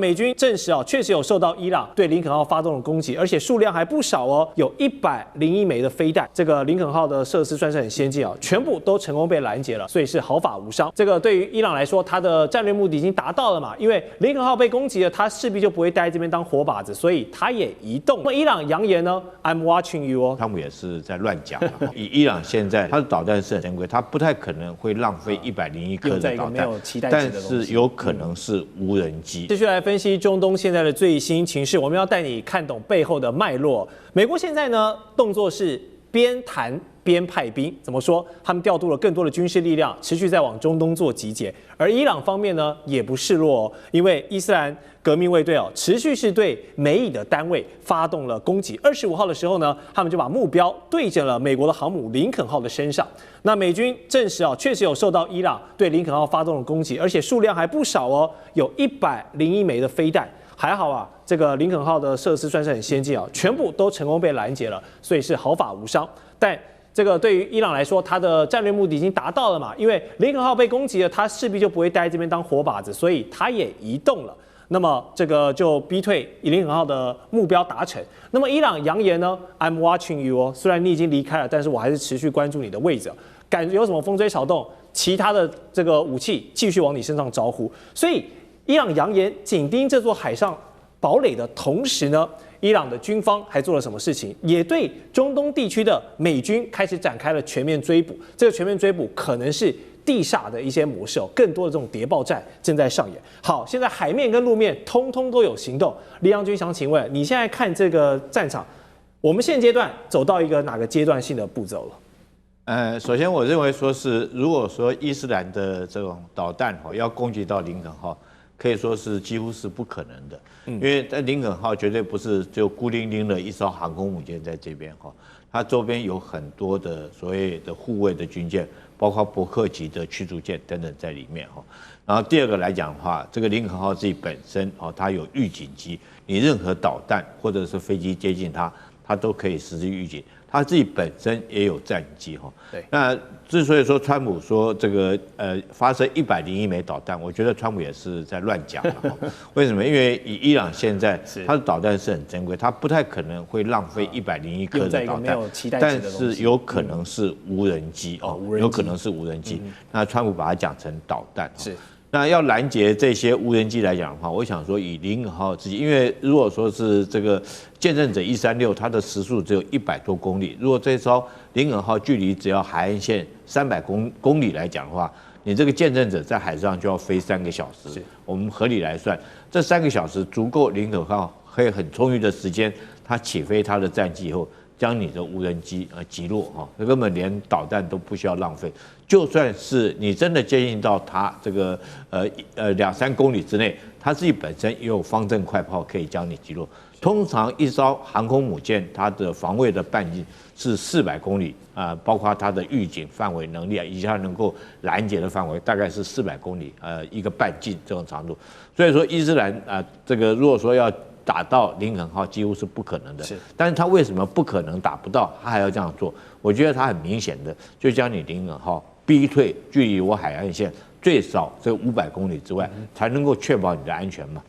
美军证实确实有受到伊朗对林肯号发动的攻击，而且数量还不少哦，有101枚的飞弹。这个林肯号的设施算是很先进全部都成功被拦截了，所以是毫发无伤。这个对于伊朗来说，它的战略目的已经达到了嘛，因为林肯号被攻击了，它势必就不会待在这边当活靶子，所以它也移动。那么伊朗扬言呢 ，I'm watching you 哦，他们也是在乱讲。以伊朗现在它的导弹是很珍贵，它不太可能会浪费101颗的导弹，但是有可能是无人机。继续来分析中东现在的最新情势，我们要带你看懂背后的脉络。美国现在呢，动作是边谈边派兵，怎么说？他们调度了更多的军事力量，持续在往中东做集结。而伊朗方面呢，也不示弱因为伊斯兰革命卫队持续是对美以的单位发动了攻击。25号的时候呢，他们就把目标对准了美国的航母林肯号的身上。那美军证实确实有受到伊朗对林肯号发动的攻击，而且数量还不少哦，有101枚的飞弹。还好这个林肯号的设施算是很先进全部都成功被拦截了，所以是毫发无伤。但这个对于伊朗来说，它的战略目的已经达到了嘛，因为林肯号被攻击了，它势必就不会待在这边当活靶子，所以它也移动了。那么这个就逼退林肯号的目标达成。那么伊朗扬言呢 ，I'm watching you 哦，虽然你已经离开了，但是我还是持续关注你的位置，感觉有什么风吹草动，其他的这个武器继续往你身上招呼。所以伊朗扬言紧盯这座海上堡垒的同时呢，伊朗的军方还做了什么事情？也对中东地区的美军开始展开了全面追捕。这个全面追捕可能是地下的一些模式更多的这种谍报战正在上演。好，现在海面跟路面通通都有行动。李阳军想请问，你现在看这个战场，我们现阶段走到一个哪个阶段性的步骤了？首先我认为说是，如果说伊斯兰的这种导弹要攻击到林肯号，可以说是几乎是不可能的，因为在林肯号绝对不是就孤零零的一艘航空母舰在这边它周边有很多的所谓的护卫的军舰，包括伯克级的驱逐舰等等在里面然后第二个来讲的话，这个林肯号自己本身它有预警机，你任何导弹或者是飞机接近它都可以实施预警。它自己本身也有战机对。那之所以说川普说这个发射101枚导弹，我觉得川普也是在乱讲为什么？因为以伊朗现在它的导弹是很珍贵，它不太可能会浪费101颗的导弹，但是有可能是无人机有可能是无人机。那川普把它讲成导弹是。那要拦截这些无人机来讲的话，我想说以林肯号自己，因为如果说是这个见证者136，它的时速只有100多公里，如果这艘林肯号距离只要海岸线300公里来讲的话，你这个见证者在海上就要飞3个小时。我们合理来算，这3个小时足够林肯号可以很充裕的时间，它起飞它的战机以后，将你的无人机击落根本连导弹都不需要浪费。就算是你真的接近到它这个2-3公里之内，它自己本身也有方阵快炮可以将你击落。通常一艘航空母舰它的防卫的半径是400公里包括它的预警范围能力以及它能够拦截的范围大概是400公里一个半径这种长度。所以说伊斯兰这个如果说要打到林肯号几乎是不可能的，但是他为什么不可能打不到，他还要这样做？我觉得他很明显的就将你林肯号逼退距离我海岸线最少这500公里之外，才能够确保你的安全嘛。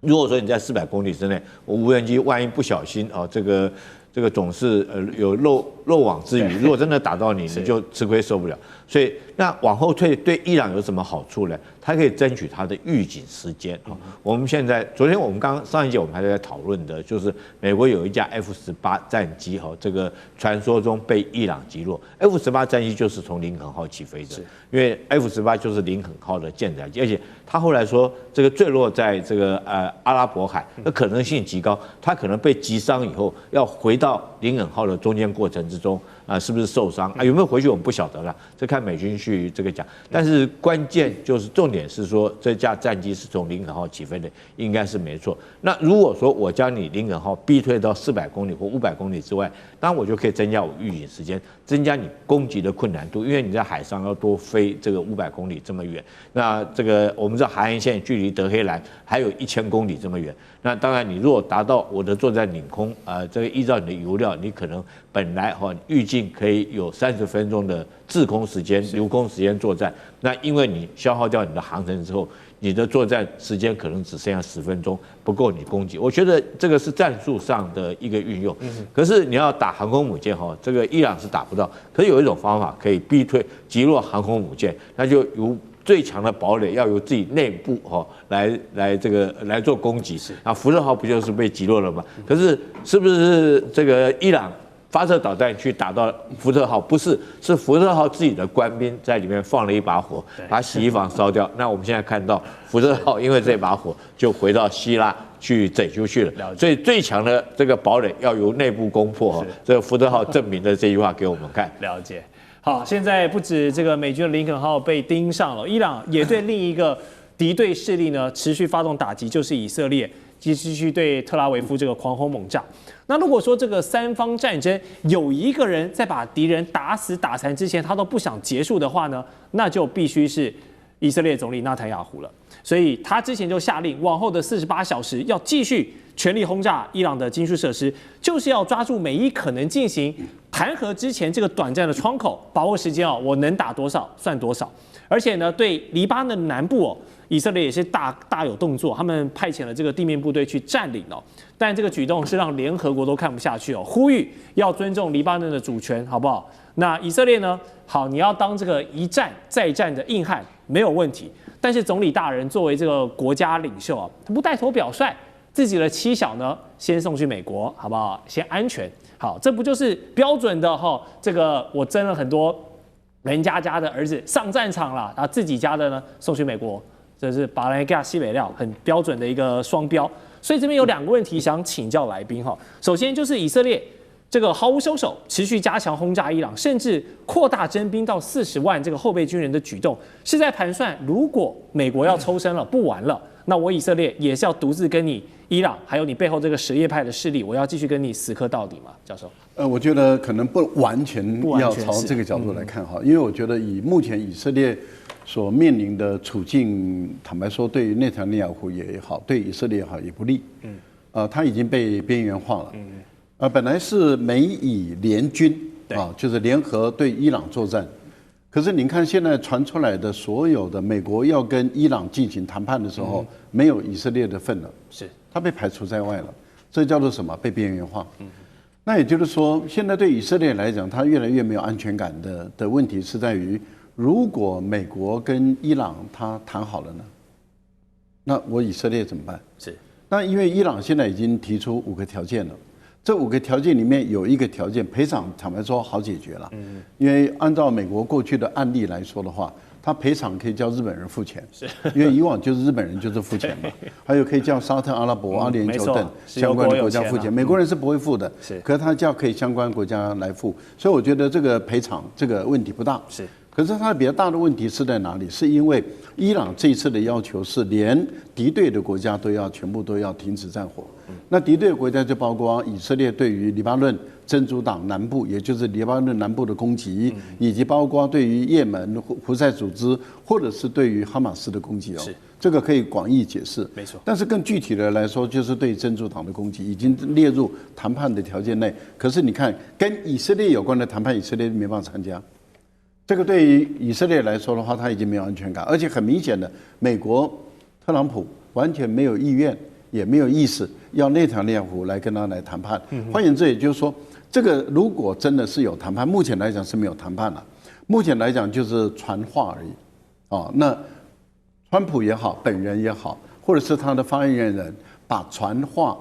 如果说你在400公里之内，我无人机万一不小心这个总是有漏网之鱼，如果真的打到你，你就吃亏受不了。所以那往后退对伊朗有什么好处呢？它可以争取它的预警时间我们现在昨天我们上一节我们还在讨论的，就是美国有一架 F-18战机这个传说中被伊朗击落。F-18战机就是从林肯号起飞的，因为 F-18就是林肯号的舰载机，而且他后来说这个坠落在这个阿拉伯海，那可能性极高，它可能被击伤以后要回到林肯号的中间过程之中是不是受伤有没有回去我们不晓得了，这看美军去这个讲。但是关键就是重点是说这架战机是从林肯号起飞的，应该是没错。那如果说我将你林肯号逼退到400公里或500公里之外，当然我就可以增加我预警时间，增加你攻击的困难度，因为你在海上要多飞这个500公里这么远。那这个我们知道海岸线距离德黑兰还有1000公里这么远。那当然，你如果达到我的作战领空，这个依照你的油料，你可能本来预计可以有30分钟的滞空时间、留空时间作战。那因为你消耗掉你的航程之后，你的作战时间可能只剩下10分钟，不够你攻击。我觉得这个是战术上的一个运用。可是你要打航空母舰哈，这个伊朗是打不到。可是有一种方法可以逼退击落航空母舰，那就由最强的堡垒要由自己内部来做攻击。啊，福特号不就是被击落了吗？可是是不是这个伊朗发射导弹去打到福特号？不是，是福特号自己的官兵在里面放了一把火，把洗衣房烧掉。那我们现在看到福特号因为这把火就回到希腊去拯救去了。所以最强的这个堡垒要由内部攻破。这个福特号证明了这句话给我们看。了解。好，现在不止这个美军的林肯号被盯上了，伊朗也对另一个敌对势力呢持续发动打击，就是以色列继续对特拉维夫这个狂轰猛炸。那如果说这个三方战争有一个人在把敌人打死打残之前，他都不想结束的话呢，那就必须是以色列总理纳坦雅胡了。所以他之前就下令，往后的48小时要继续全力轰炸伊朗的军事设施，就是要抓住每一可能进行弹劾之前这个短暂的窗口，把握时间哦，我能打多少算多少。而且呢，对黎巴嫩南部哦，以色列也是大有动作，他们派遣了这个地面部队去占领哦。但这个举动是让联合国都看不下去哦，呼吁要尊重黎巴嫩的主权，好不好？那以色列呢？好，你要当这个一战再战的硬汉没有问题，但是总理大人作为这个国家领袖啊，他不带头表率，自己的妻小呢先送去美国，好不好？先安全。好，这不就是标准的哈？这个我争了很多人家的儿子上战场了，然后自己家的呢送去美国，这是把人家西北料，很标准的一个双标。所以这边有2个问题想请教来宾哈。首先就是以色列这个毫无收手，持续加强轰炸伊朗，甚至扩大征兵到40万这个后备军人的举动，是在盘算，如果美国要抽身了，不玩了，那我以色列也是要独自跟你伊朗，还有你背后这个什叶派的势力，我要继续跟你死磕到底吗？教授？我觉得可能不完全要朝这个角度来看哈，因为我觉得以目前以色列所面临的处境，坦白说，对于内塔尼亚胡也好，对以色列也好也不利。他已经被边缘化了。本来是美以联军啊，就是联合对伊朗作战。可是您看现在传出来的所有的美国要跟伊朗进行谈判的时候，没有以色列的份了，是他被排除在外了。这叫做什么？被边缘化。那也就是说，现在对以色列来讲，他越来越没有安全感的问题是在于，如果美国跟伊朗他谈好了呢，那我以色列怎么办？是。那因为伊朗现在已经提出5个条件了，这5个条件里面有一个条件赔偿，坦白说好解决了。因为按照美国过去的案例来说的话，他赔偿可以叫日本人付钱，因为以往就是日本人就是付钱嘛。还有可以叫沙特阿拉伯、阿联酋等相关的国家付钱，美国人是不会付的。可是他叫可以相关国家来付，所以我觉得这个赔偿这个问题不大。是。可是它比较大的问题是在哪里？是因为伊朗这一次的要求是连敌对的国家全部都要停止战火。那敌对的国家就包括以色列对于黎巴嫩真主党南部，也就是黎巴嫩南部的攻击，以及包括对于也门胡塞组织或者是对于哈马斯的攻击哦。这个可以广义解释。没错。但是更具体的来说，就是对真主党的攻击已经列入谈判的条件内。可是你看，跟以色列有关的谈判，以色列没办法参加。这个对于以色列来说的话，他已经没有安全感，而且很明显的，美国特朗普完全没有意愿，也没有意思要内塔尼亚胡来跟他来谈判。换言之，也就是说，这个如果真的是有谈判，目前来讲是没有谈判了，目前来讲就是传话而已。那川普也好，本人也好，或者是他的发言人，把传话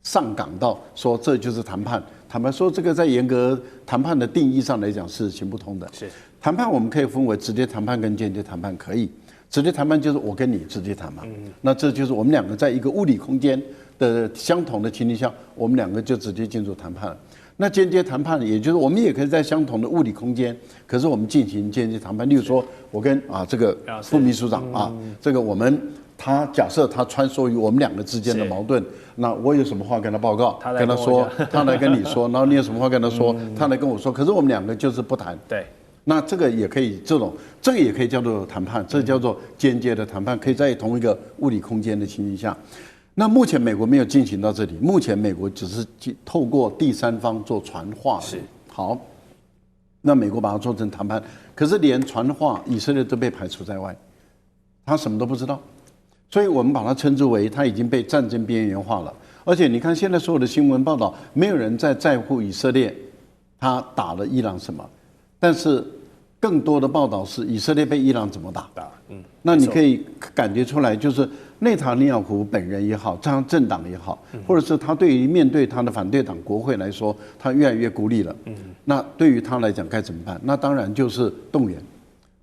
上纲到说这就是谈判。坦白说，这个在严格谈判的定义上来讲是行不通的。是谈判我们可以分为直接谈判跟间接谈判，可以。直接谈判就是我跟你直接谈嘛，那这就是我们2个在一个物理空间的相同的情境下，我们2个就直接进入谈判了。那间接谈判，也就是我们也可以在相同的物理空间，可是我们进行间接谈判。例如说，我跟这个副秘书长这个他假设他穿梭于我们2个之间的矛盾，那我有什么话跟他报告，跟他说，他来跟你说，然后你有什么话跟他说，他来跟我说，可是我们2个就是不谈。对。那这个也可以，这个也可以叫做谈判，这叫做间接的谈判，可以在同一个物理空间的情形下。那目前美国没有进行到这里，目前美国只是透过第三方做传话。是。好，那美国把它做成谈判，可是连传话，以色列都被排除在外，他什么都不知道。所以我们把它称之为它已经被战争边缘化了。而且你看现在所有的新闻报道，没有人在乎以色列他打了伊朗什么，但是更多的报道是以色列被伊朗怎么打。那你可以感觉出来，就是内塔尼亚胡本人也好，这样政党也好，或者是他对于面对他的反对党国会来说，他越来越孤立了。那对于他来讲该怎么办？那当然就是动员，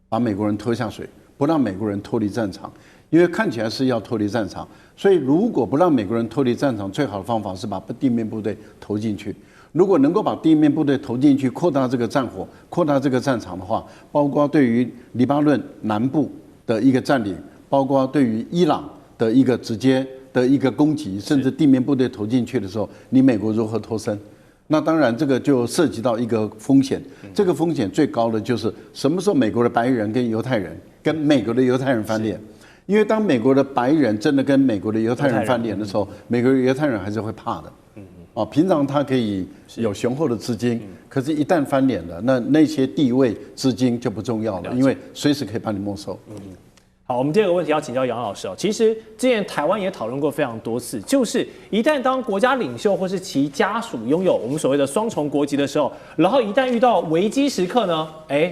把美国人拖下水，不让美国人脱离战场。因为看起来是要脱离战场，所以如果不让美国人脱离战场，最好的方法是把地面部队投进去。如果能够把地面部队投进去，扩大这个战火，扩大这个战场的话，包括对于黎巴嫩南部的一个占领，包括对于伊朗的一个直接的一个攻击，甚至地面部队投进去的时候，你美国如何脱身？那当然，这个就涉及到一个风险。这个风险最高的就是什么时候美国的白人跟犹太人跟美国的犹太人翻脸。因为当美国的白人真的跟美国的犹太人翻脸的时候，美国的犹太人还是会怕的。平常他可以有雄厚的资金，可是一旦翻脸了，那些地位资金就不重要了，因为随时可以把你没收。好，我们第二个问题要请教杨老师哦。其实之前台湾也讨论过非常多次，就是一旦当国家领袖或是其家属拥有我们所谓的双重国籍的时候，然后一旦遇到危机时刻呢，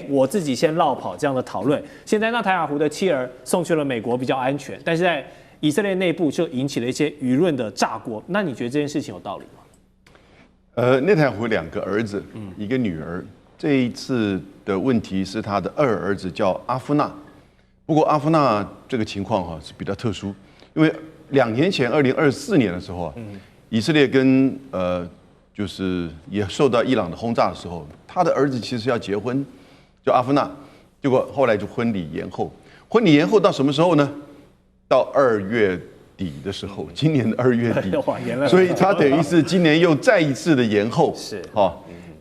我自己先落跑这样的讨论。现在纳坦雅胡的妻儿送去了美国比较安全，但是在以色列内部就引起了一些舆论的炸锅。那你觉得这件事情有道理吗？内塔尼亚胡2个儿子，一个女儿。这一次的问题是他的2儿子叫阿夫纳。不过阿夫纳这个情况是比较特殊，因为2年前2024年的时候以色列跟就是也受到伊朗的轰炸的时候，他的儿子其实要结婚，叫阿夫纳，结果后来就婚礼延后。婚礼延后到什么时候呢？到2月底的时候，今年的2月底，所以他等于是今年又再一次的延后。是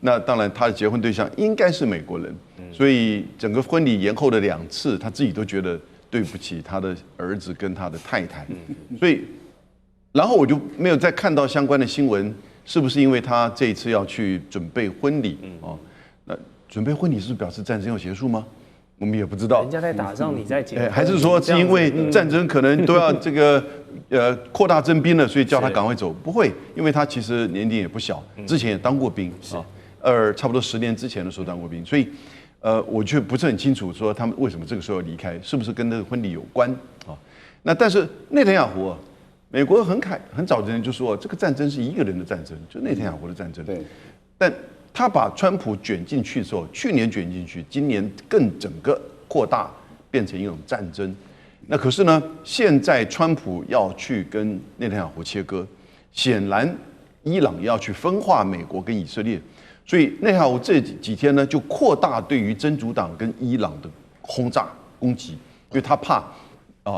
那当然他的结婚对象应该是美国人。所以整个婚礼延后的2次，他自己都觉得对不起他的儿子跟他的太太。所以，然后我就没有再看到相关的新闻，是不是因为他这一次要去准备婚礼那准备婚礼是表示战争要结束吗？我们也不知道。人家在打仗，你在结婚，还是说是因为战争可能都要这个扩大征兵了，所以叫他赶快走？不会，因为他其实年龄也不小，之前也当过兵差不多10年之前的时候当过兵，所以。我却不是很清楚，说他们为什么这个时候要离开，是不是跟那个婚礼有关啊？那但是内塔尼亚胡，美国很早之前就说，这个战争是一个人的战争，就内塔尼亚胡的战争。对。但他把川普卷进去之后，去年卷进去，今年更整个扩大，变成一种战争。那可是呢，现在川普要去跟内塔尼亚胡切割，显然伊朗要去分化美国跟以色列。所以内塔尼亚胡这几天呢，就扩大对于真主党跟伊朗的轰炸攻击，因为他怕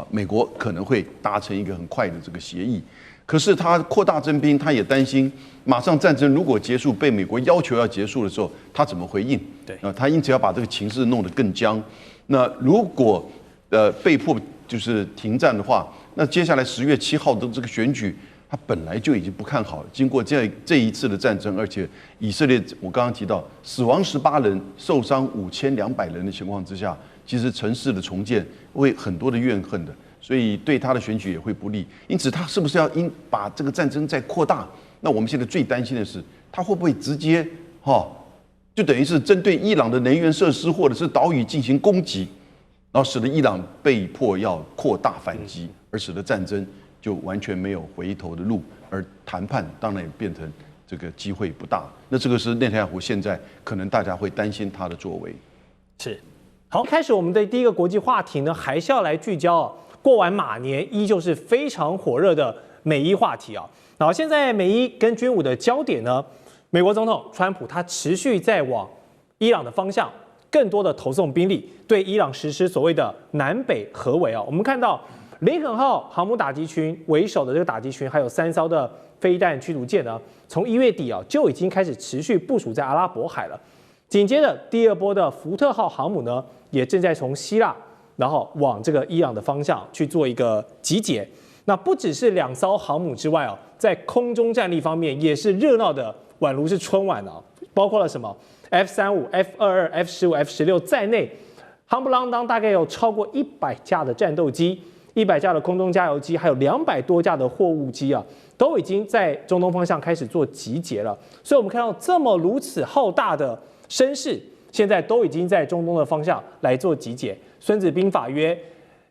美国可能会达成一个很快的这个协议。可是他扩大征兵，他也担心马上战争如果结束，被美国要求要结束的时候，他怎么回应？对，他因此要把这个情势弄得更僵。那如果被迫就是停战的话，那接下来10月7号的这个选举。他本来就已经不看好了，经过这一次的战争，而且以色列我刚刚提到死亡18人，受伤5200人的情况之下，其实城市的重建会很多的怨恨的，所以对他的选举也会不利。因此，他是不是要把这个战争再扩大？那我们现在最担心的是，他会不会直接就等于是针对伊朗的能源设施或者是岛屿进行攻击，然后使得伊朗被迫要扩大反击，而使得战争。就完全没有回头的路，而谈判当然也变成这个机会不大。那这个是内塔尼亚胡现在可能大家会担心他的作为。是，好，开始我们的第一个国际话题呢，还是要来聚焦过完马年依旧是非常火热的美伊话题啊。然后现在美伊跟军武的焦点呢，美国总统川普他持续在往伊朗的方向更多的投送兵力，对伊朗实施所谓的南北合围啊。我们看到。林肯号航母打击群为首的这个打击群，还有3艘的飞弹驱逐舰呢，从1月底就已经开始持续部署在阿拉伯海了。紧接着第2波的福特号航母呢，也正在从希腊，然后往这个伊朗的方向去做一个集结。那不只是2艘航母之外在空中战力方面也是热闹的宛如是春晚包括了什么 F-35、F-22、F-15、F-16在内，夯不啷当大概有超过100架的战斗机。100架的空中加油机，还有200多架的货物机啊，都已经在中东方向开始做集结了。所以我们看到这么如此浩大的声势，现在都已经在中东的方向来做集结。孙子兵法曰：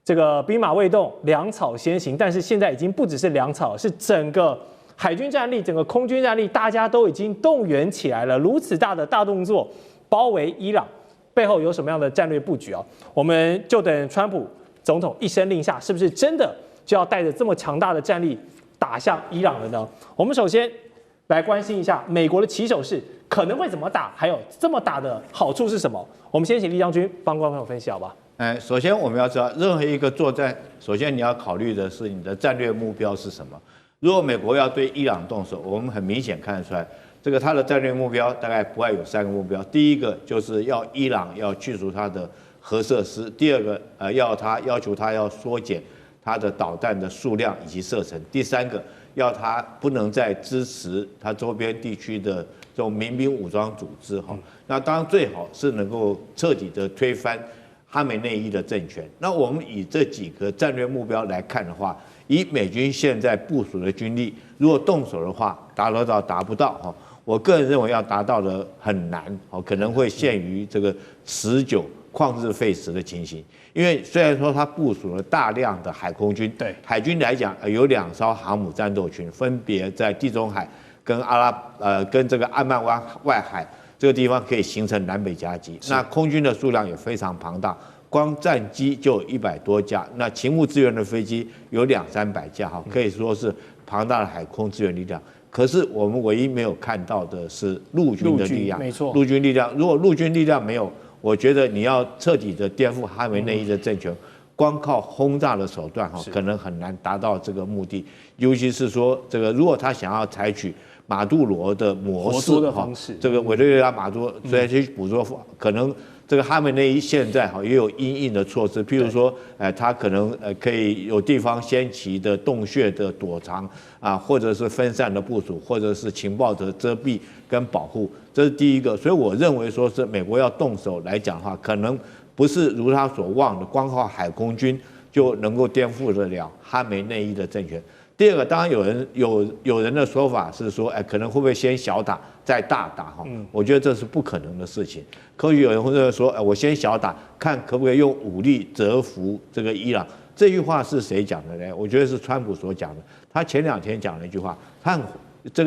这个兵马未动，粮草先行。但是现在已经不只是粮草，是整个海军战力、整个空军战力，大家都已经动员起来了。如此大的大动作，包围伊朗，背后有什么样的战略布局啊？我们就等川普总统一声令下，是不是真的就要带着这么强大的战力打向伊朗了呢？我们首先来关心一下美国的起手式可能会怎么打，还有这么打的好处是什么？我们先请李将军帮观众朋友分析，好吧？首先我们要知道，任何一个作战，首先你要考虑的是你的战略目标是什么。如果美国要对伊朗动手，我们很明显看得出来，这个它的战略目标大概不外有3个目标。第一个就是要伊朗要去除它的核设施，第二个要求它要缩减它的导弹的数量以及射程，第三个要它不能再支持它周边地区的这种民兵武装组织哈。那当然最好是能够彻底的推翻哈梅内伊的政权。那我们以这几个战略目标来看的话，以美军现在部署的军力，如果动手的话，达得到达不到哈。我个人认为要达到的很难哦，可能会限于这个持久旷日费时的情形。因为虽然说它部署了大量的海空军，对海军来讲有2艘航母战斗群，分别在地中海跟跟这个阿曼湾外海这个地方可以形成南北夹击。那空军的数量也非常庞大。光战机就有100多架，那勤务支援的飞机有200-300架，哈，可以说是庞大的海空支援力量。可是我们唯一没有看到的是陆军的力量，没错，陆军力量。如果陆军力量没有，我觉得你要彻底的颠覆哈梅内伊的政权，光靠轰炸的手段，哈，可能很难达到这个目的。尤其是说，这个如果他想要采取马杜罗的模式，哈，这个委内瑞拉马杜罗虽然去捕捉，可能。这个哈梅内伊现在哈也有因应的措施，譬如说，他可能可以有地方先期的洞穴的躲藏啊，或者是分散的部署，或者是情报的遮蔽跟保护，这是第一个。所以我认为说是美国要动手来讲的话，可能不是如他所望的，光靠海空军就能够颠覆得了哈梅内伊的政权。第二个，当然有人的说法是说，可能会不会先小打再大打哈？我觉得这是不可能的事情。科学有人会说，我先小打，看可不可以用武力折服这个伊朗。这句话是谁讲的呢？我觉得是川普所讲的。他前2天讲了一句话，他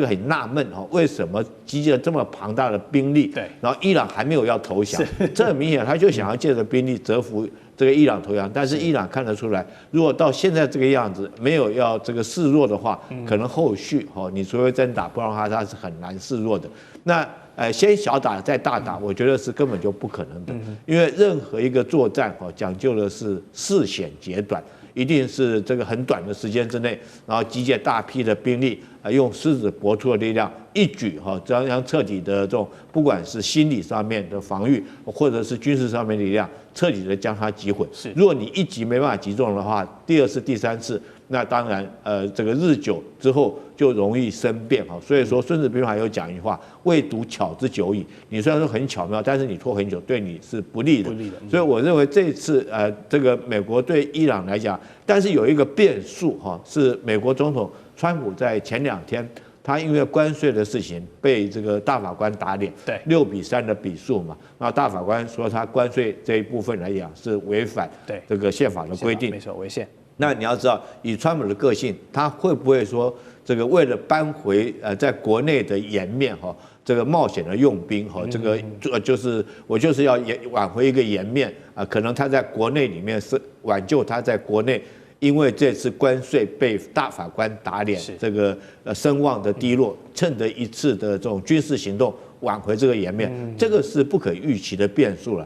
很纳闷哈，为什么集结了这么庞大的兵力，对，然后伊朗还没有要投降？这很明显，他就想要借着兵力折服这个伊朗投降。但是伊朗看得出来，如果到现在这个样子，没有要这个示弱的话，可能后续你除非真打，不然的话他是很难示弱的。那先小打再大打，我觉得是根本就不可能的，因为任何一个作战讲究的是事显节短。一定是这个很短的时间之内，然后集结大批的兵力，用狮子搏出的力量，一举这样彻底的这种，不管是心理上面的防御，或者是军事上面的力量，彻底的将它击毁。如果你一击没办法击中的话，第2次、第3次，那当然这个日久之后就容易生变哈。所以说《孙子兵法》有讲一句话：未睹巧之久矣。你虽然说很巧妙，但是你拖很久，对你是不利的。所以我认为这一次这个美国对伊朗来讲，但是有一个变数哈，是美国总统川普在前2天。他因为关税的事情被这个大法官打脸，对6-3的比数嘛，那大法官说他关税这一部分来讲是违反这个宪法的规定，没错，违宪。那你要知道，以川普的个性，他会不会说这个为了扳回在国内的颜面哈，这个冒险的用兵哈，这个就是我就是要挽回一个颜面啊，可能他在国内里面是挽救他在国内。因为这次关税被大法官打脸，这个声望的低落，趁着一次的这种军事行动挽回这个颜面，这个是不可预期的变数了。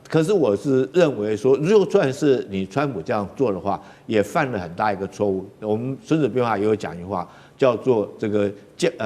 可是我是认为说，就算是你川普这样做的话，也犯了很大一个错误。我们《孙子兵法》也有讲一句话，叫做这个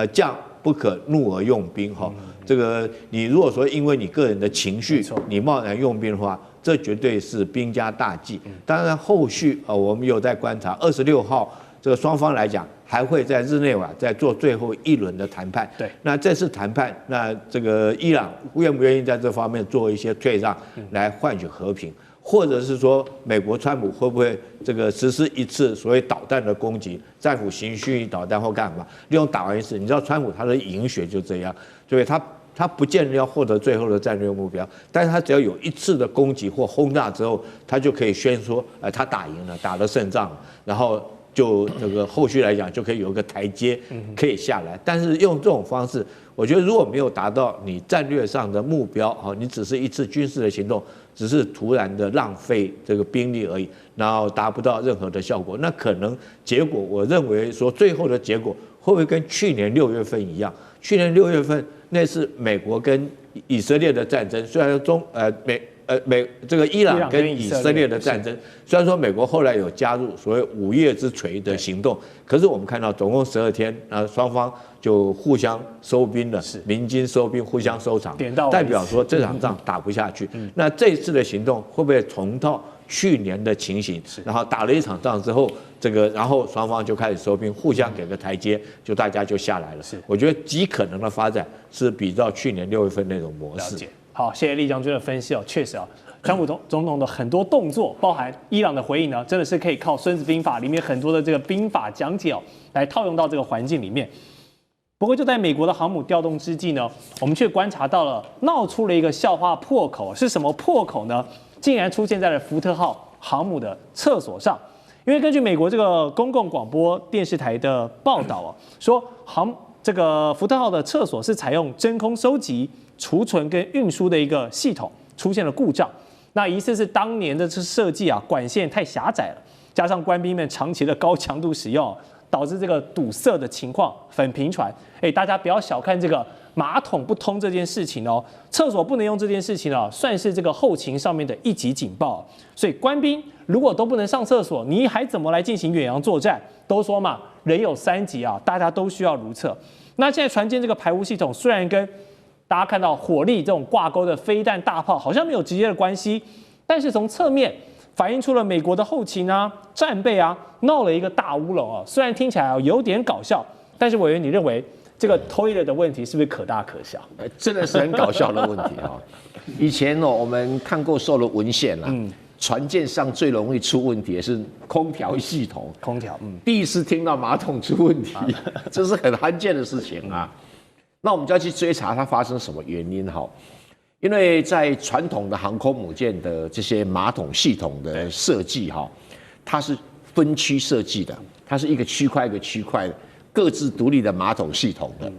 将不可怒而用兵哈。这个你如果说因为你个人的情绪，你贸然用兵的话，这绝对是兵家大忌。当然后续我们有在观察，26号这个双方来讲还会在日内瓦再做最后一轮的谈判。对，那这次谈判，那这个伊朗愿不愿意在这方面做一些退让，来换取和平？或者是说美国川普会不会这个实施一次所谓导弹的攻击，战斧行虚拟导弹或干嘛，利用打完一次，你知道川普他的赢学就这样，所以他不见得要获得最后的战略目标，但是他只要有一次的攻击或轰炸之后，他就可以宣说，他打赢了，打了胜仗，然后就这个后续来讲就可以有一个台阶可以下来。但是用这种方式，我觉得如果没有达到你战略上的目标，你只是一次军事的行动，只是突然的浪费这个兵力而已，然后达不到任何的效果，那可能结果，我认为说最后的结果会不会跟去年6月份一样？去年6月份那是美国跟以色列的战争，虽然这个伊朗跟以色列的战争，虽然说美国后来有加入所谓5叶之锤的行动，可是我们看到总共12天，双方就互相收兵了，鸣金收兵，互相收场，代表说这场仗打不下去。那这一次的行动会不会重蹈去年的情形？然后打了一场仗之后，然后双方就开始收兵，互相给个台阶，就大家就下来了。我觉得极可能的发展是比照去年6月份那种模式。好，谢谢厉将军的分析哦，确实哦，川普总统的很多动作，包含伊朗的回应呢，真的是可以靠《孙子兵法》里面很多的这个兵法讲解哦，来套用到这个环境里面。不过就在美国的航母调动之际呢，我们却观察到了闹出了一个笑话破口，是什么破口呢？竟然出现在了福特号航母的厕所上。因为根据美国这个公共广播电视台的报道哦，说这个福特号的厕所是采用真空收集、储存跟运输的一个系统出现了故障，那疑似是当年的设计啊管线太狭窄了，加上官兵们长期的高强度使用，导致这个堵塞的情况很频传。大家不要小看这个马桶不通这件事情哦，厕所不能用这件事情啊，算是这个后勤上面的一级警报。所以官兵如果都不能上厕所，你还怎么来进行远洋作战？都说嘛，人有3急啊，大家都需要如厕。那现在船舰这个排污系统虽然跟大家看到火力这种挂钩的飞弹大炮好像没有直接的关系，但是从侧面反映出了美国的后勤啊、战备啊闹了一个大乌龙啊。虽然听起来有点搞笑，但是委员你认为这个 toilet 的问题是不是可大可小？真的是很搞笑的问题啊！以前我们看过所有的文献啦，船舰上最容易出问题的是空调系统。空调，第一次听到马桶出问题，这是很罕见的事情啊。那我们就要去追查它发生什么原因哈。因为在传统的航空母舰的这些马桶系统的设计哈，它是分区设计的，它是一个区块一个区块的各自独立的马桶系统的。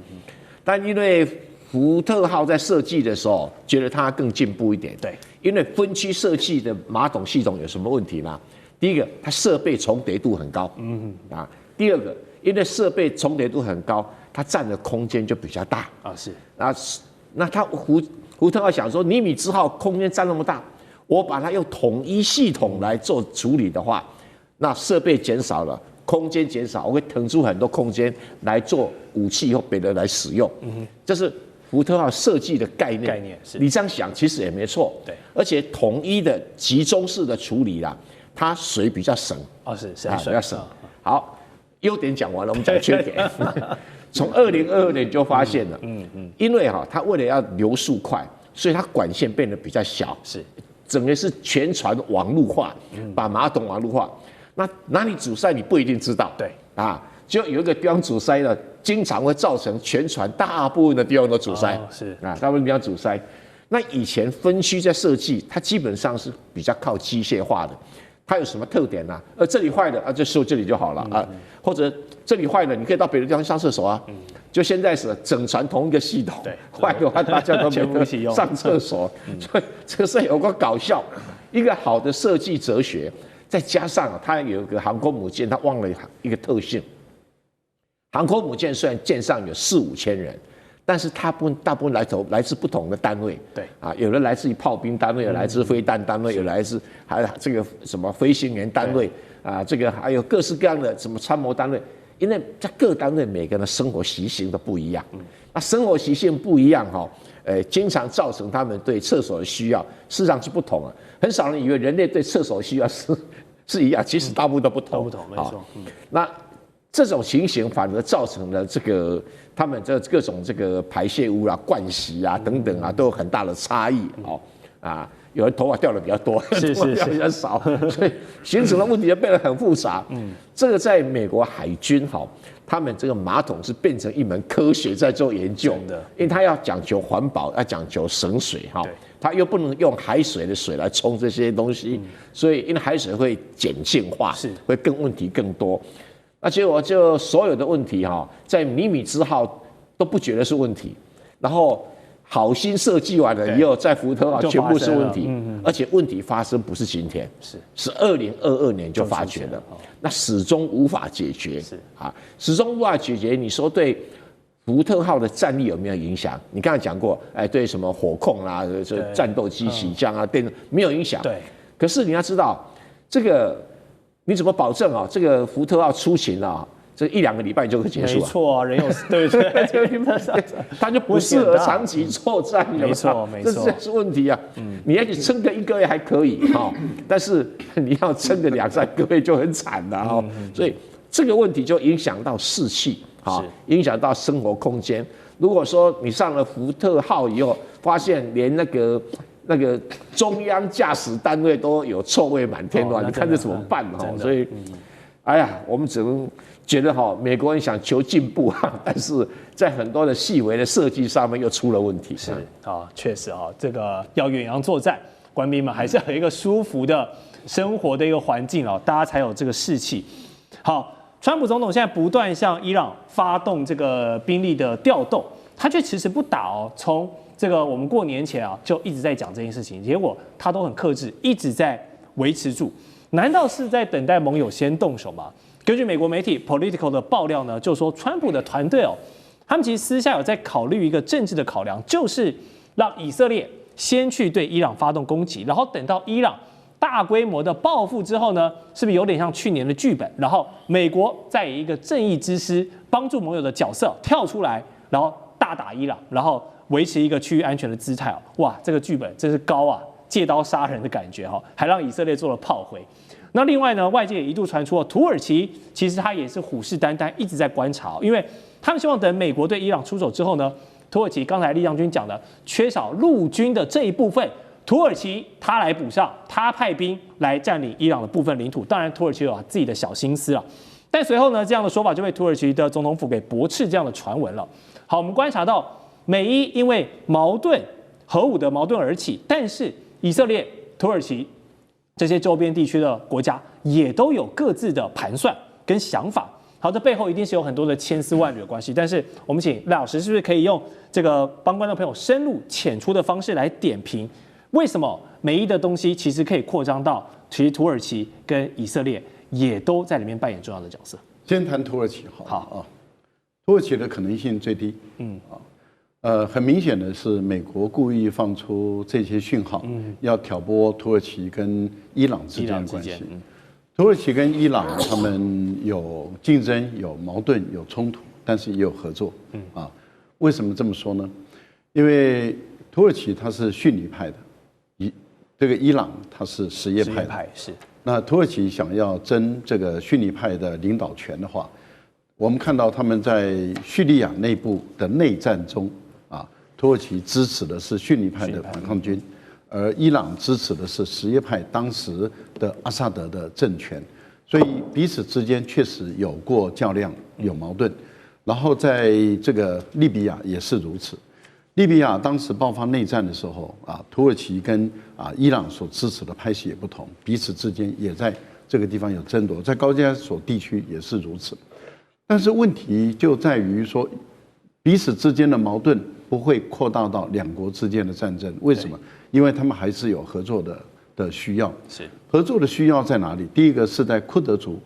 但因为福特号在设计的时候，觉得它更进步一点。对，因为分区设计的马桶系统有什么问题呢？第一个，它设备重叠度很高。第二个，因为设备重叠度很高，它占的空间就比较大。那它福特号想说，尼米兹号空间占那么大，我把它用统一系统来做处理的话，那设备减少了，空间减少，我会腾出很多空间来做武器或别的来使用。这是福特号设计的概念。你这样想其实也没错。对，而且统一的集中式的处理啦，它水比较省。是比较省。好，优点讲完了，我们讲缺点。从2022年就发现了，因为它为了要流速快，所以它管线变得比较小，整个是全船网路化，把马桶网路化。那哪里阻塞你不一定知道，就有一个地方阻塞了，经常会造成全船大部分的地方都阻塞，大部分地方阻塞。那以前分区在设计，它基本上是比较靠机械化的。它有什么特点呢？这里坏了就修这里就好了啊，或者这里坏了，你可以到别的地方上厕所啊。就现在是整船同一个系统，坏的话大家都没得上厕所，所以这个是有个搞笑。一个好的设计哲学，再加上它有一个航空母舰，它忘了一个特性。航空母舰虽然舰上有4-5千人，但是它大部分来自不同的单位，有的来自于炮兵单位，有来自飞弹单位，有来自还有这个什么飞行员单位这个还有各式各样的什么参谋单位，因为在各单位每个人的生活习性都不一样，那生活习性不一样经常造成他们对厕所的需要事实上是不同的。很少人以为人类对厕所的需要是一样，其实大部分都不同，没错。那这种情形反而造成了这个他们这各种这个排泄物啦、盥洗啊等等啊都有很大的差异啊，有人头发掉的比较多，是头发掉比较少，所以形成的问题就变得很复杂。这个在美国海军他们这个马桶是变成一门科学在做研究的，因为它要讲究环保，要讲究省水它又不能用海水的水来冲这些东西，所以因为海水会碱性化，会问题更多。那结果就所有的问题在米米之号都不觉得是问题，然后好心设计完了以后，在福特号全部是问题，而且问题发生不是今天，是2022年就发觉了，那始终无法解决，始终无法解决。你说对福特号的战力有没有影响？你刚才讲过，对什么火控啦、战斗机起降啊，没有影响。对，可是你要知道，这个你怎么保证这个福特号出勤这1-2个礼拜就会结束没错，人有对，他就不适合长期作战，没错，这是问题啊。你要去撑个1个月还可以但是你要撑个2-3个月就很惨了所以这个问题就影响到士气影响到生活空间。如果说你上了福特号以后，发现连那个中央驾驶单位都有臭味满天的话，你看这怎么办所以，哎呀，我们只能觉得美国人想求进步但是在很多的细微的设计上面又出了问题。是确实这个要远洋作战，官兵们还是要有一个舒服的生活的一个环境大家才有这个士气。好，川普总统现在不断向伊朗发动这个兵力的调动，他却迟迟不打从这个我们过年前就一直在讲这件事情，结果他都很克制，一直在维持住。难道是在等待盟友先动手吗？根据美国媒体 Political 的爆料呢，就说川普的团队他们其实私下有在考虑一个政治的考量，就是让以色列先去对伊朗发动攻击，然后等到伊朗大规模的报复之后呢，是不是有点像去年的剧本？然后美国再以一个正义之师、帮助盟友的角色跳出来，然后大打伊朗，然后维持一个区域安全的姿态哇，这个剧本真是高借刀杀人的感觉还让以色列做了炮灰。那另外呢，外界也一度传出土耳其其实他也是虎视眈眈，一直在观察因为他们希望等美国对伊朗出手之后呢，土耳其刚才李将军讲的缺少陆军的这一部分，土耳其他来补上，他派兵来占领伊朗的部分领土。当然土耳其有自己的小心思但随后呢，这样的说法就被土耳其的总统府给驳斥这样的传闻了。好，我们观察到美伊因为核武的矛盾而起，但是以色列、土耳其这些周边地区的国家也都有各自的盘算跟想法。好，这背后一定是有很多的千丝万缕的关系。但是我们请赖老师是不是可以用这个帮观众朋友深入浅出的方式来点评，为什么美伊的东西其实可以扩张到其实土耳其跟以色列也都在里面扮演重要的角色？先谈土耳其好土耳其的可能性最低。很明显的是，美国故意放出这些讯号，要挑拨土耳其跟伊朗之间的关系。土耳其跟伊朗他们有竞争、有矛盾、有冲突，但是也有合作。为什么这么说呢？因为土耳其它是逊尼派的，这个伊朗它是什叶派的。是。那土耳其想要争这个逊尼派的领导权的话，我们看到他们在叙利亚内部的内战中，土耳其支持的是逊尼派的反抗军，而伊朗支持的是什叶派当时的阿萨德的政权，所以彼此之间确实有过较量，有矛盾。然后在这个利比亚也是如此。利比亚当时爆发内战的时候，土耳其跟伊朗所支持的派系也不同，彼此之间也在这个地方有争夺，在高加索地区也是如此。但是问题就在于说，彼此之间的矛盾不会扩大到两国之间的战争。为什么？因为他们还是有合作的需要。是合作的需要在哪里？第一个是在库德族，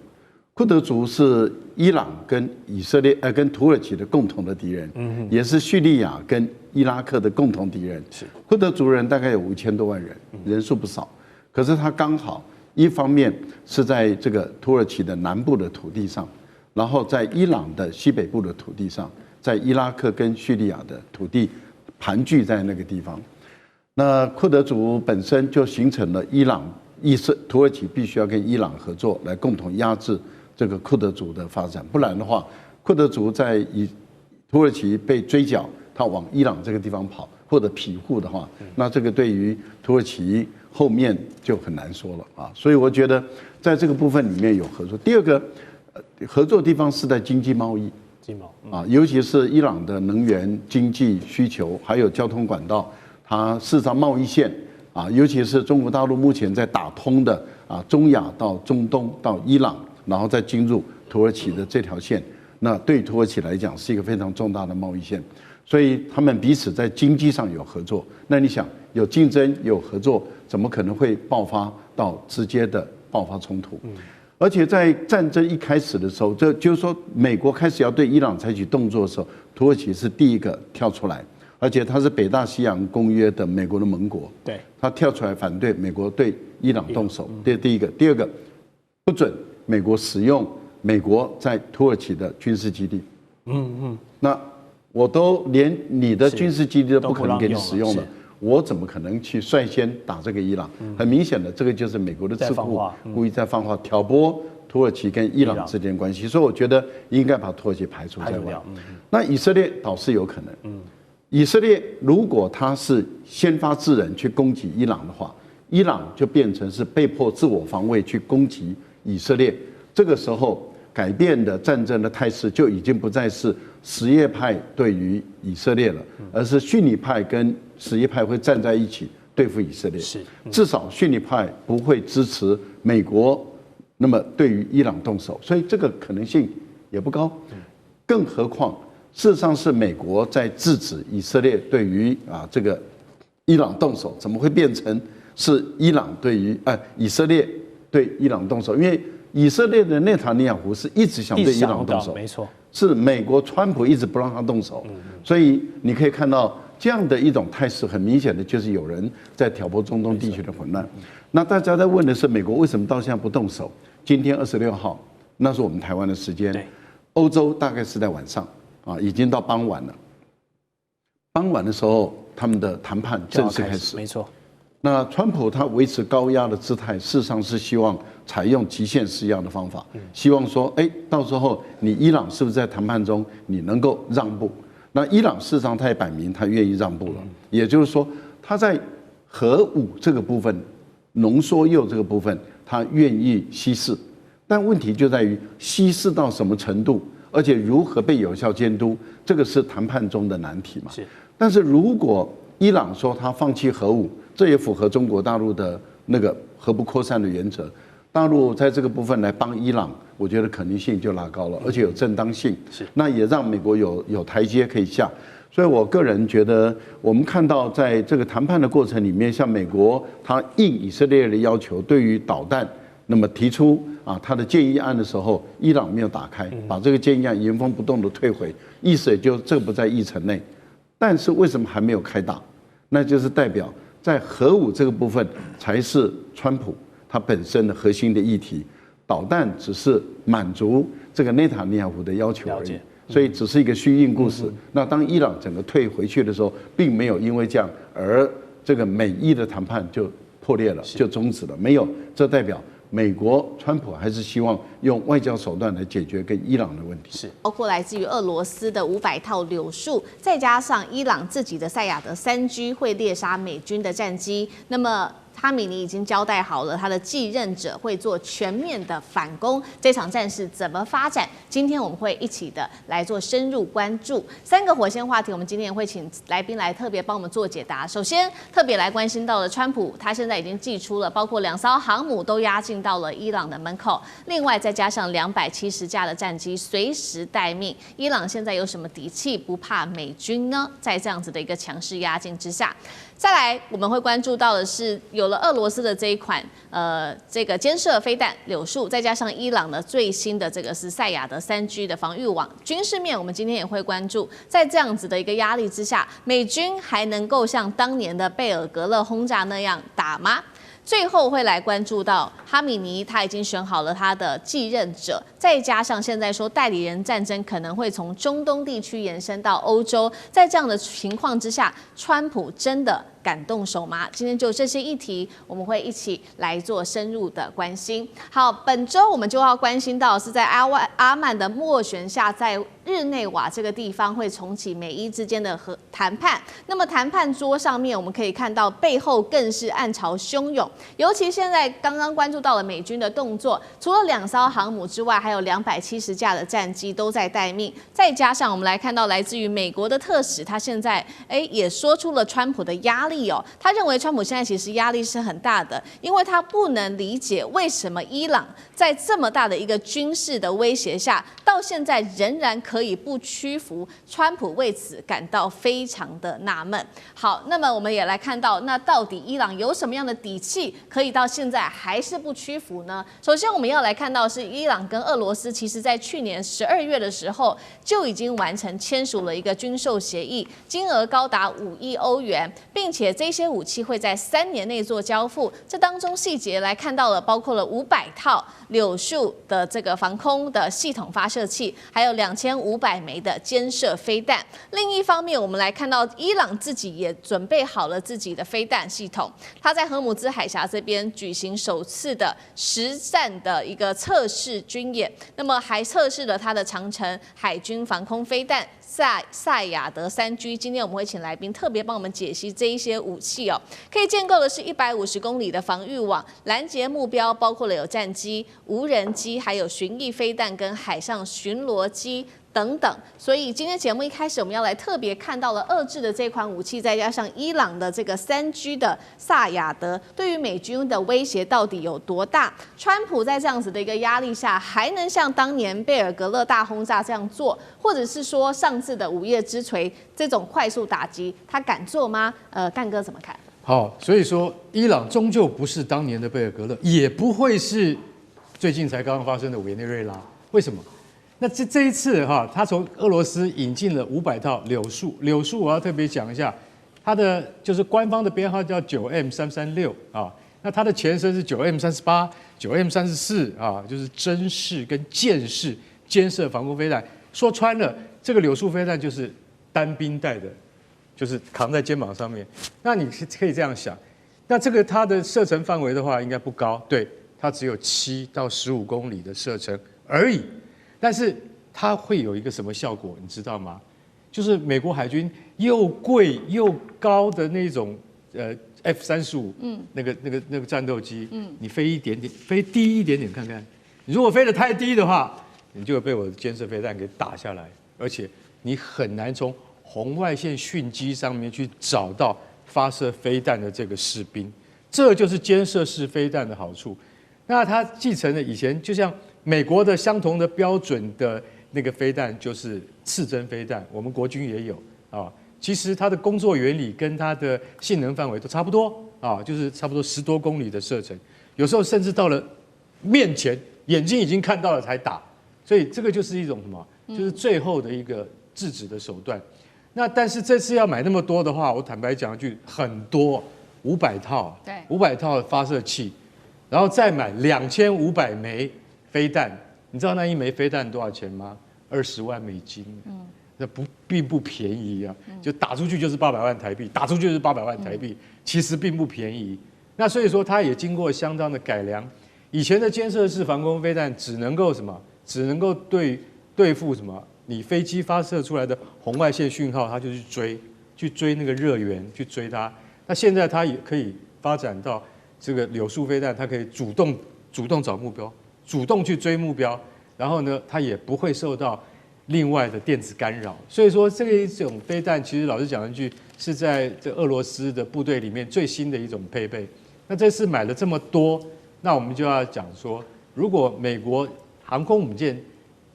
库德族是伊朗跟以色列跟土耳其的共同的敌人，也是叙利亚跟伊拉克的共同敌人。是库德族人大概有5000多万人，人数不少。可是他刚好一方面是在这个土耳其的南部的土地上，然后在伊朗的西北部的土地上，在伊拉克跟叙利亚的土地盘踞在那个地方。那库德族本身就形成了土耳其必须要跟伊朗合作，来共同压制这个库德族的发展，不然的话，库德族在土耳其被追剿，他往伊朗这个地方跑，或者庇护的话，那这个对于土耳其后面就很难说了啊。所以我觉得在这个部分里面有合作。第二个合作的地方是在经济贸易。啊，尤其是伊朗的能源经济需求，还有交通管道，它事实上贸易线啊，尤其是中国大陆目前在打通的啊，中亚到中东到伊朗，然后再进入土耳其的这条线，那对土耳其来讲是一个非常重大的贸易线，所以他们彼此在经济上有合作。那你想，有竞争有合作，怎么可能会爆发到直接的爆发冲突？而且在战争一开始的时候，这就是说，美国开始要对伊朗采取动作的时候，土耳其是第一个跳出来，而且它是北大西洋公约的美国的盟国，对，它跳出来反对美国对伊朗动手。这第一个，第二个，不准美国使用美国在土耳其的军事基地。那我都连你的军事基地都不可能给你使用了。我怎么可能去率先打这个伊朗？很明显的，这个就是美国的智库故意在放话，挑拨土耳其跟伊朗之间关系。所以我觉得应该把土耳其排除在外。那以色列倒是有可能。以色列如果他是先发制人去攻击伊朗的话，伊朗就变成是被迫自我防卫去攻击以色列。这个时候改变的战争的态势就已经不再是什叶派对于以色列了，而是逊尼派跟什叶派会站在一起对付以色列。至少逊尼派不会支持美国，那么对于伊朗动手，所以这个可能性也不高。更何况，事实上是美国在制止以色列对于这个伊朗动手，怎么会变成是伊朗对于以色列对伊朗动手？因为以色列的内塔尼亚胡是一直想对伊朗动手，没错，是美国川普一直不让他动手，所以你可以看到这样的一种态势，很明显的就是有人在挑拨中东地区的混乱。那大家在问的是，美国为什么到现在不动手？今天26号，那是我们台湾的时间，欧洲大概是在晚上已经到傍晚了。傍晚的时候，他们的谈判正式开始，没错。那川普他维持高压的姿态，事实上是希望采用极限施压的方法，希望说，到时候你伊朗是不是在谈判中你能够让步？那伊朗事实上他也摆明他愿意让步了，也就是说他在核武这个部分、浓缩铀这个部分，他愿意稀释，但问题就在于稀释到什么程度，而且如何被有效监督，这个是谈判中的难题嘛。但是如果伊朗说他放弃核武，这也符合中国大陆的那个核不扩散的原则。大陆在这个部分来帮伊朗，我觉得可能性就拉高了，而且有正当性。那也让美国有台阶可以下。所以我个人觉得，我们看到在这个谈判的过程里面，像美国他应以色列的要求，对于导弹那么提出他的建议案的时候，伊朗没有打开，把这个建议案原封不动的退回，意思也就这个不在议程内。但是为什么还没有开打？那就是代表在核武这个部分才是川普他本身的核心的议题，导弹只是满足这个内塔尼亚胡的要求而已，所以只是一个虚应故事。那当伊朗整个退回去的时候，并没有因为这样而这个美伊的谈判就破裂了，就终止了，没有。这代表美国川普还是希望用外交手段来解决跟伊朗的问题，包括来自于俄罗斯的500套柳树，再加上伊朗自己的赛亚德3G会猎杀美军的战机。那么哈米尼已经交代好了，他的继任者会做全面的反攻。这场战事怎么发展？今天我们会一起的来做深入关注。3个火线话题，我们今天也会请来宾来特别帮我们做解答。首先，特别来关心到了川普，他现在已经祭出了，包括2艘航母都压进到了伊朗的门口，另外再加上270架的战机随时待命。伊朗现在有什么底气不怕美军呢？在这样子的一个强势压境之下。再来，我们会关注到的是，有了俄罗斯的这一款这个监射飞弹柳树，再加上伊朗的最新的这个是赛亚德3G 的防御网，军事面我们今天也会关注。在这样子的一个压力之下，美军还能够像当年的贝尔格勒轰炸那样打吗？最后会来关注到哈米尼，他已经选好了他的继任者，再加上现在说代理人战争可能会从中东地区延伸到欧洲，在这样的情况之下，川普真的敢动手吗？今天就这些议题，我们会一起来做深入的关心。好，本周我们就要关心到是在阿曼的斡旋下，在日内瓦这个地方会重启美伊之间的谈判。那么谈判桌上面，我们可以看到背后更是暗潮汹涌。尤其现在刚刚关注到了美军的动作，除了2艘航母之外，还有270架的战机都在待命。再加上我们来看到来自于美国的特使，他现在也说出了川普的压力哦。他认为川普现在其实压力是很大的，因为他不能理解为什么伊朗在这么大的一个军事的威胁下，到现在仍然可以不屈服。川普为此感到非常的纳闷。好，那么我们也来看到，那到底伊朗有什么样的底气，可以到现在还是不屈服呢？首先，我们要来看到是伊朗跟俄罗斯，其实在去年12月的时候就已经完成签署了一个军售协议，金额高达5亿欧元，并且这些武器会在3年内做交付。这当中细节来看到了，包括了500套柳树的这个防空的系统发射器，还有2500枚的肩射飞弹。另一方面，我们来看到伊朗自己也准备好了自己的飞弹系统，它在荷姆兹海峡这边举行首次的实战的一个测试军演，那么还测试了它的长程海军防空飞弹赛亚德3G。今天我们会请来宾特别帮我们解析这一些武器哦，可以建构的是150公里的防御网，拦截目标包括了有战机、无人机，还有巡弋飞弹跟海上巡逻机等等。所以今天节目一开始，我们要来特别看到了俄制的这款武器，再加上伊朗的这个3G 的萨亚德，对于美军的威胁到底有多大？川普在这样子的一个压力下，还能像当年贝尔格勒大轰炸这样做，或者是说上次的午夜之锤这种快速打击，他敢做吗？干哥怎么看？好，所以说伊朗终究不是当年的贝尔格勒，也不会是最近才刚刚发生的委内瑞拉。为什么？那这一次哈，他从俄罗斯引进了500套柳树，柳树我要特别讲一下，它的就是官方的编号叫9M336啊，那它的前身是9M38、9M34啊，就是针式跟箭式肩射防空飞弹。说穿了，这个柳树飞弹就是单兵带的，就是扛在肩膀上面。那你可以这样想，那这个它的射程范围的话应该不高，对，它只有7到15公里的射程而已。但是它会有一个什么效果，你知道吗？就是美国海军又贵又高的那种F-35，那个战斗机，你飞一点点，飞低一点点看看，你如果飞得太低的话，你就会被我的肩射飞弹给打下来，而且你很难从红外线讯机上面去找到发射飞弹的这个士兵，这就是肩射式飞弹的好处。那它继承了以前就像美国的相同的标准的那个飞弹，就是刺针飞弹，我们国军也有啊。其实它的工作原理跟它的性能范围都差不多啊，就是差不多10多公里的射程，有时候甚至到了面前，眼睛已经看到了才打。所以这个就是一种什么？就是最后的一个制止的手段。那但是这次要买那么多的话，我坦白讲一句，很多500套，对，500套发射器，然后再买2500枚飞弹。你知道那一枚飞弹多少钱吗？20万美金。那并不便宜啊，就打出去就是800万台币，打出去就是800万台币，其实并不便宜。那所以说它也经过相当的改良。以前的肩射式防空飞弹只能够什么？只能够对付什么？你飞机发射出来的红外线讯号，它就去追那个热源，去追它。那现在它也可以发展到这个柳树飞弹，它可以主动找目标，主动去追目标，然后呢，它也不会受到另外的电子干扰。所以说，这一种飞弹，其实老实讲一句，是在这俄罗斯的部队里面最新的一种配备。那这次买了这么多，那我们就要讲说，如果美国航空母舰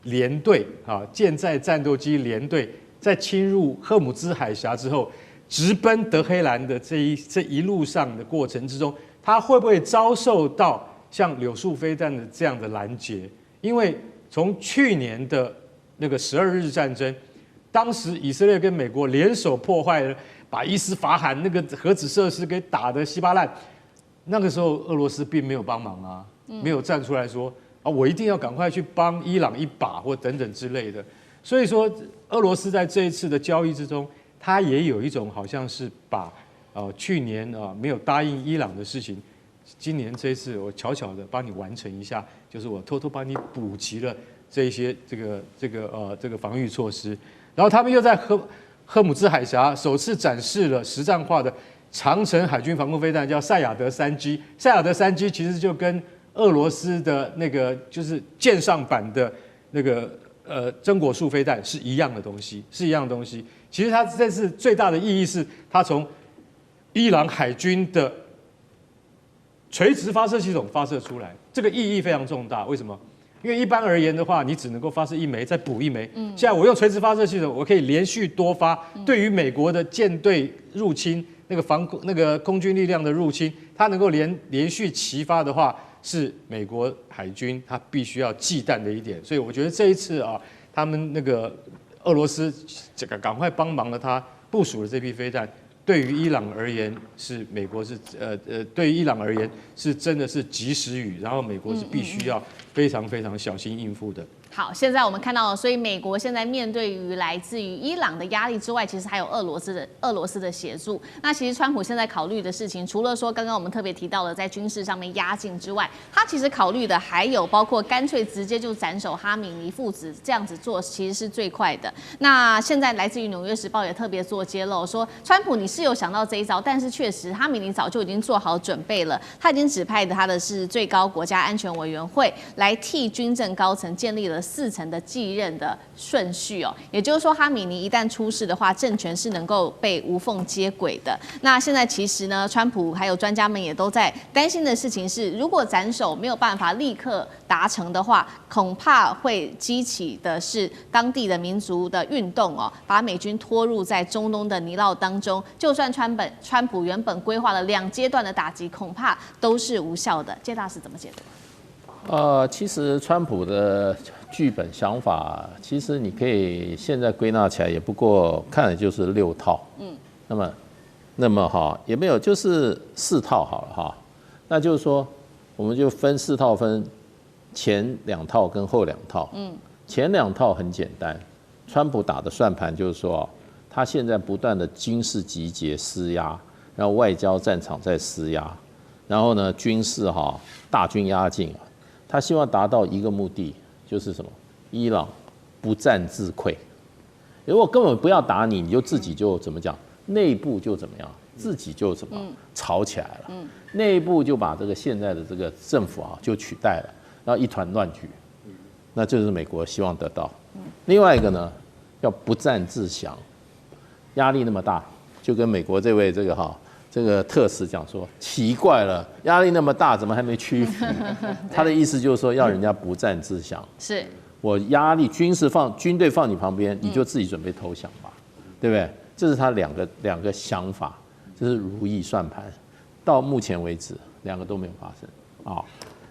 联队舰载战斗机联队在侵入荷姆兹海峡之后，直奔德黑兰的这一路上的过程之中，它会不会遭受到像柳树飞弹的这样的拦截？因为从去年的那个12日战争，当时以色列跟美国联手破坏了，把伊斯法罕那个核子设施给打得稀巴烂。那个时候俄罗斯并没有帮忙啊，没有站出来说啊，我一定要赶快去帮伊朗一把或等等之类的。所以说，俄罗斯在这一次的交易之中，它也有一种好像是把去年没有答应伊朗的事情，今年这一次我悄悄的帮你完成一下，就是我偷偷帮你补齐了这一些这个防御措施。然后他们又在荷姆兹海峡首次展示了实战化的长程海军防空飞弹，叫赛亚德3G。赛亚德3G其实就跟俄罗斯的那个就是舰上版的那个榛果树飞弹是一样的东西，其实它这次最大的意义是，它从伊朗海军的垂直发射系统发射出来，这个意义非常重大。为什么？因为一般而言的话，你只能够发射一枚，再补一枚。现在我用垂直发射系统，我可以连续多发。对于美国的舰队入侵，那个空军力量的入侵，它能够连续齐发的话，是美国海军它必须要忌惮的一点。所以我觉得这一次他们那个俄罗斯这个赶快帮忙了，他部署了这批飞弹。对于伊朗而言，是美国是对于伊朗而言是真的是及时雨，然后美国是必须要非常非常小心应付的。好，现在我们看到了，所以美国现在面对于来自于伊朗的压力之外，其实还有俄罗斯的协助。那其实川普现在考虑的事情，除了说刚刚我们特别提到的在军事上面压境之外，他其实考虑的还有包括干脆直接就斩首哈米尼父子，这样子做其实是最快的。那现在来自于《纽约时报》也特别做揭露，说川普你是有想到这一招，但是确实哈米尼早就已经做好准备了，他已经指派他的是最高国家安全委员会来替军政高层建立了4层的继任的顺序也就是说哈米尼一旦出事的话，政权是能够被无缝接轨的。那现在其实呢，川普还有专家们也都在担心的事情是，如果斩首没有办法立刻达成的话，恐怕会激起的是当地的民族的运动把美军拖入在中东的泥淖当中。就算川普原本规划了2阶段的打击，恐怕都是无效的。介大使怎么解读？其实川普的剧本想法，其实你可以现在归纳起来，也不过看的就是6套。那么也没有，就是4套好了哈。那就是说，我们就分4套，分前2套跟后2套。前2套很简单，川普打的算盘就是说，他现在不断的军事集结施压，然后外交战场在施压，然后呢军事大军压境他希望达到一个目的，就是什么？伊朗不战自溃。如果根本不要打你，你就自己就怎么讲？内部就怎么样？自己就怎么吵起来了？内部就把这个现在的这个政府就取代了，然后一团乱局。那这是美国希望得到。另外一个呢，要不战自降。压力那么大，就跟美国这位这个特使讲说，奇怪了，压力那么大，怎么还没屈服？他的意思就是说，要人家不战自降。是我压力军队放你旁边，你就自己准备投降吧，对不对？这是他两个想法，这是如意算盘。到目前为止，2个都没有发生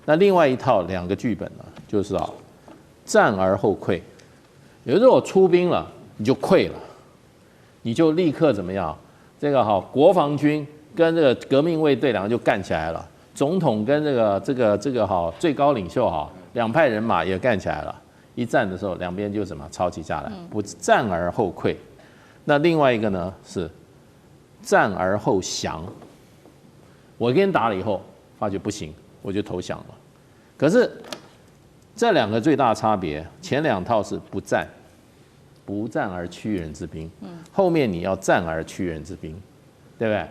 那另外一套2个剧本呢，就是战而后溃。也就是我出兵了，你就溃了，你就立刻怎么样？这个国防军跟这个革命卫队2个就干起来了，总统跟这个最高领袖2派人马也干起来了。一战的时候，两边就什么吵起架来，不战而后溃。那另外一个呢是战而后降。我跟你打了以后，发觉不行，我就投降了。可是这2个最大的差别，前2套是不战而屈人之兵，后面你要战而屈人之兵，对不对？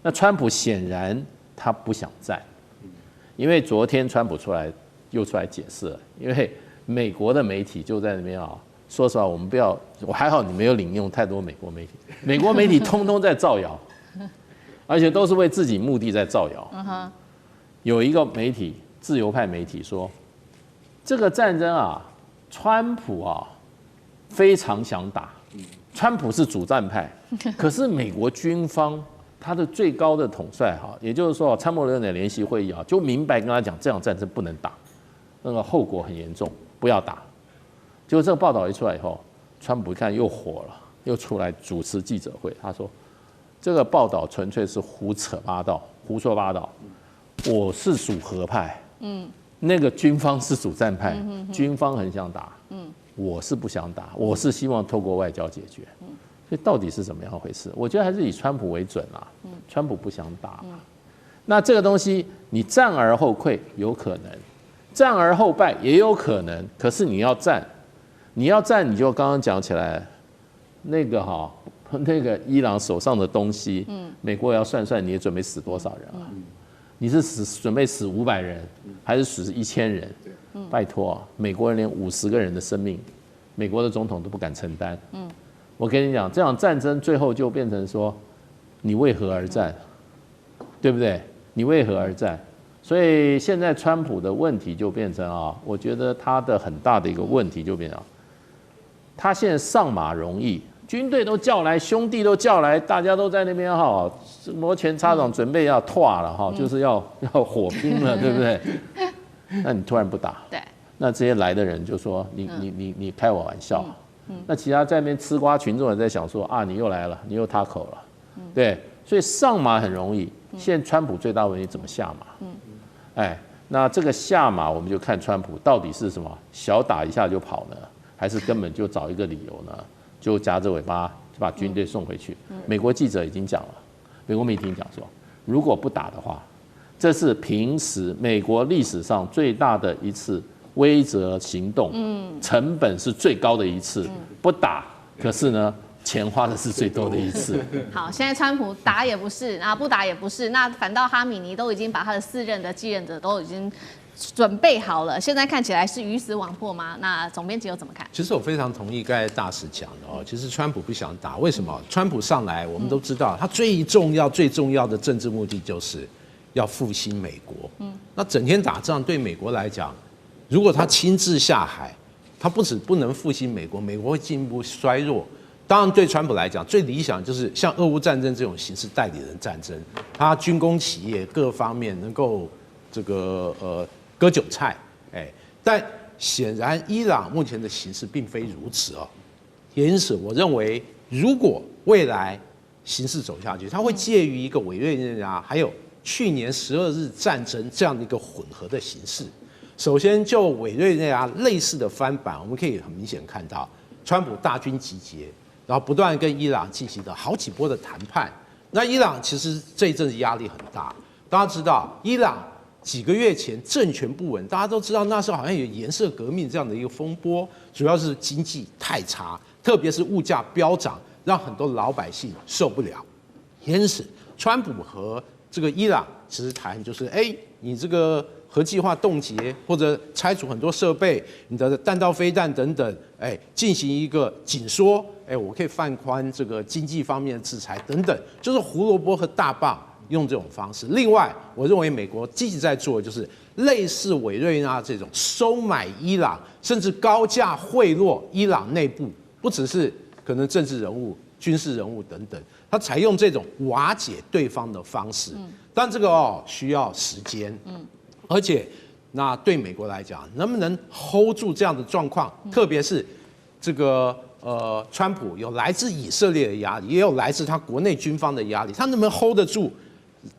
那川普显然他不想战，因为昨天川普又出来解释了，因为美国的媒体就在那边说实话，我们不要，我还好你没有领用太多美国媒体通通在造谣，而且都是为自己目的在造谣。有一个媒体，自由派媒体说，这个战争川普非常想打，川普是主战派，可是美国军方他的最高的统帅也就是说参谋长联席会议就明白跟他讲，这场战争不能打，那个后果很严重，不要打。结果这个报道一出来以后，川普一看又火了，又出来主持记者会，他说这个报道纯粹是胡说八道，我是属和派，那个军方是主战派，军方很想打，我是不想打，我是希望透过外交解决。所以到底是怎么样回事？我觉得还是以川普为准啦。川普不想打嘛。那这个东西你战而后溃有可能，战而后败也有可能。可是你要战，你就刚刚讲起来，那个伊朗手上的东西，美国也要算算，你也准备死多少人啊？你是准备死500人，还是死1000人？拜托，美国人连50个人的生命，美国的总统都不敢承担。我跟你讲，这场战争最后就变成说，你为何而战，对不对？你为何而战？所以现在川普的问题就变成我觉得他的很大的一个问题就变成，他现在上马容易，军队都叫来，兄弟都叫来，大家都在那边摩拳擦掌，准备要退了就是要火拼了，对不对？那你突然不打，对，那这些来的人就说你开我玩笑。那其他在那边吃瓜群众也在想说你又来了，你又他口了，对，所以上马很容易。现在川普最大问题怎么下马？那这个下马我们就看川普到底是什么，小打一下就跑呢，还是根本就找一个理由呢，就夹着尾巴就把军队送回去？美国记者已经讲了，美国媒体讲说，如果不打的话，这是平时美国历史上最大的一次威慑行动，成本是最高的一次。不打，可是呢，钱花的是最多的一次。好，现在川普打也不是，那不打也不是，那反倒哈米尼都已经把他的4任的继任者都已经准备好了，现在看起来是鱼死网破吗？那总编辑又怎么看？其实我非常同意刚才大使讲的其实川普不想打，为什么？川普上来，我们都知道，他最重要的政治目的就是要复兴美国。那整天打仗对美国来讲，如果他亲自下海，他不能复兴美国，美国会进一步衰弱。当然，对川普来讲，最理想就是像俄乌战争这种形式代理人战争，他军工企业各方面能够割韭菜，但显然伊朗目前的形势并非如此因此，我认为如果未来形势走下去，它会介于一个委内瑞拉还有去年12日战争这样的一个混合的形式。首先，就委内瑞拉类似的翻版，我们可以很明显看到，川普大军集结，然后不断跟伊朗进行了好几波的谈判。那伊朗其实这一阵子压力很大，大家知道，伊朗几个月前政权不稳，大家都知道那时候好像有颜色革命这样的一个风波，主要是经济太差，特别是物价飙涨，让很多老百姓受不了。因此，川普和这个伊朗其实谈就是，你这个核计划冻结或者拆除很多设备，你的弹道飞弹等等，进行一个紧缩，我可以放宽这个经济方面的制裁等等，就是胡萝卜和大棒用这种方式。另外，我认为美国积极在做的就是类似委内瑞拉这种收买伊朗，甚至高价贿赂伊朗内部，不只是可能政治人物、军事人物等等，他采用这种瓦解对方的方式。但这个需要时间，而且那对美国来讲，能不能 hold 住这样的状况，特别是这个川普有来自以色列的压力，也有来自他国内军方的压力，他能不能 hold 得住，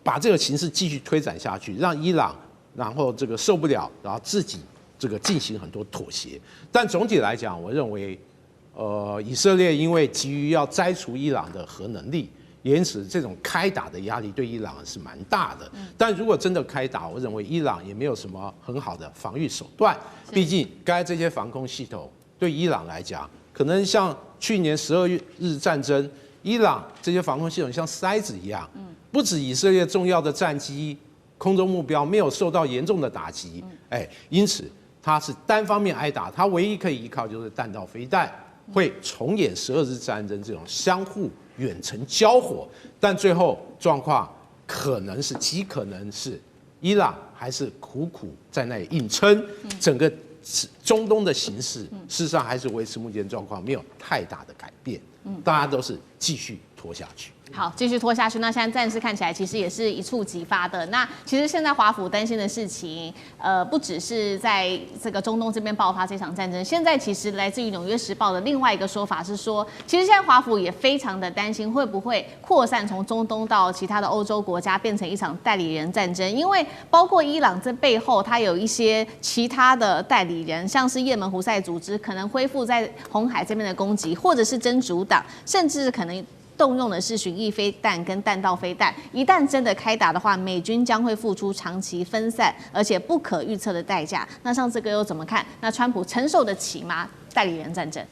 把这个形势继续推展下去，让伊朗然后这个受不了，然后自己这个进行很多妥协。但总体来讲，我认为以色列因为急于要摘除伊朗的核能力，因此这种开打的压力对伊朗是蛮大的。但如果真的开打，我认为伊朗也没有什么很好的防御手段，毕竟刚才这些防空系统对伊朗来讲，可能像去年12日战争，伊朗这些防空系统像筛子一样，不止以色列重要的战机、空中目标没有受到严重的打击，因此它是单方面挨打，它唯一可以依靠就是弹道飞弹，会重演12日战争这种相互远程交火，但最后状况极可能是伊朗还是苦苦在那里硬撑，整个中东的形势事实上还是维持目前状况，没有太大的改变，大家都是继续拖下去。好，继续拖下去。那现在暂时看起来，其实也是一触即发的。那其实现在华府担心的事情，不只是在这个中东这边爆发这场战争，现在其实来自于《纽约时报》的另外一个说法是说，其实现在华府也非常的担心，会不会扩散从中东到其他的欧洲国家，变成一场代理人战争？因为包括伊朗这背后，它有一些其他的代理人，像是也门胡塞组织可能恢复在红海这边的攻击，或者是真主党，甚至可能动用的是巡弋飞弹跟弹道飞弹，一旦真的开打的话，美军将会付出长期分散而且不可预测的代价。那像这个又怎么看？那川普承受得起吗？代理人战争，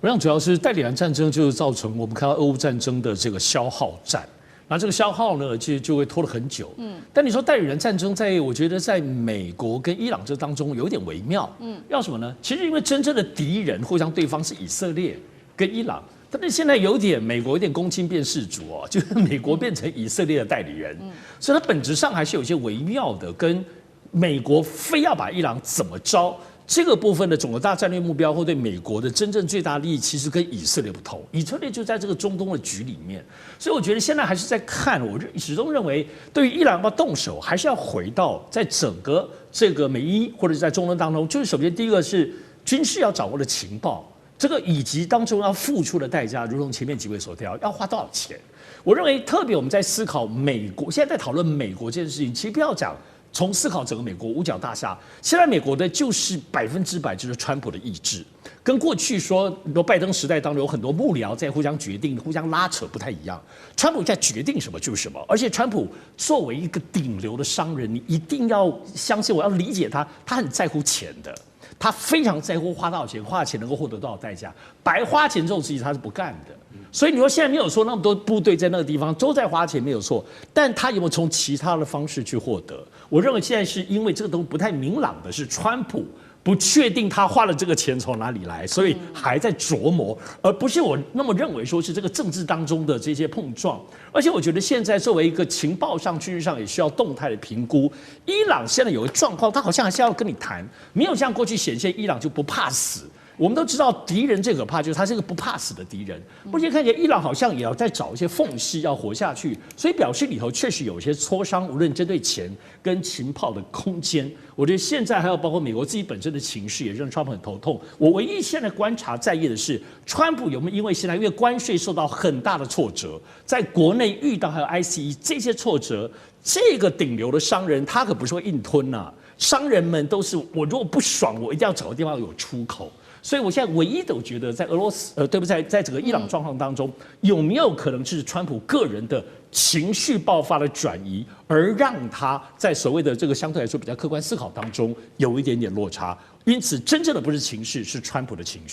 我想主要是代理人战争就是造成我们看到俄乌战争的这个消耗战。那这个消耗呢，其实就会拖了很久。但你说代理人战争，我觉得在美国跟伊朗这当中有点微妙。要什么呢？其实因为真正的敌人互相对方是以色列跟伊朗。但是现在美国有点公亲变事主哦，就是美国变成以色列的代理人，所以它本质上还是有些微妙的，跟美国非要把伊朗怎么着这个部分的总的大战略目标，或对美国的真正最大利益，其实跟以色列不同。以色列就在这个中东的局里面，所以我觉得现在还是在看。我始终认为，对于伊朗要不要动手，还是要回到在整个这个美伊或者在中东当中，就是首先第一个是军事要掌握的情报。这个以及当中要付出的代价，如同前面几位所提到，要花多少钱？我认为特别我们在思考美国，现在在讨论美国这件事情，其实不要讲从思考整个美国五角大厦，现在美国的就是100%就是川普的意志，跟过去说拜登时代当中有很多幕僚在互相决定、互相拉扯不太一样。川普在决定什么就是什么，而且川普作为一个顶流的商人，你一定要相信我，要理解他，他很在乎钱的。他非常在乎花多少钱，花钱能够获得多少代价，白花钱这种事情他是不干的。所以你说现在没有说那么多部队在那个地方都在花钱没有错，但他有没有从其他的方式去获得？我认为现在是因为这个东西不太明朗的是川普不确定他花了这个钱从哪里来，所以还在琢磨，而不是我那么认为说是这个政治当中的这些碰撞。而且我觉得现在作为一个情报上、军事上也需要动态的评估。伊朗现在有个状况，他好像还是要跟你谈，没有像过去显现伊朗就不怕死。我们都知道敌人最可怕就是他是一个不怕死的敌人。目前看起来伊朗好像也要在找一些缝隙要活下去，所以表示里头确实有一些磋商，无论针对钱跟情报的空间。我觉得现在还有包括美国自己本身的情绪也让川普很头痛。我唯一现在观察在意的是，川普有没有因为现在因为关税受到很大的挫折，在国内遇到还有 ICE 这些挫折，这个顶流的商人他可不是会硬吞啊，商人们都是我如果不爽，我一定要找个地方有出口。所以我现在唯一都觉得，在俄罗斯对不对？在整个伊朗状况当中，有没有可能是川普个人的情绪爆发的转移，而让他在所谓的这个相对来说比较客观思考当中有一点点落差？因此，真正的不是情绪，是川普的情绪。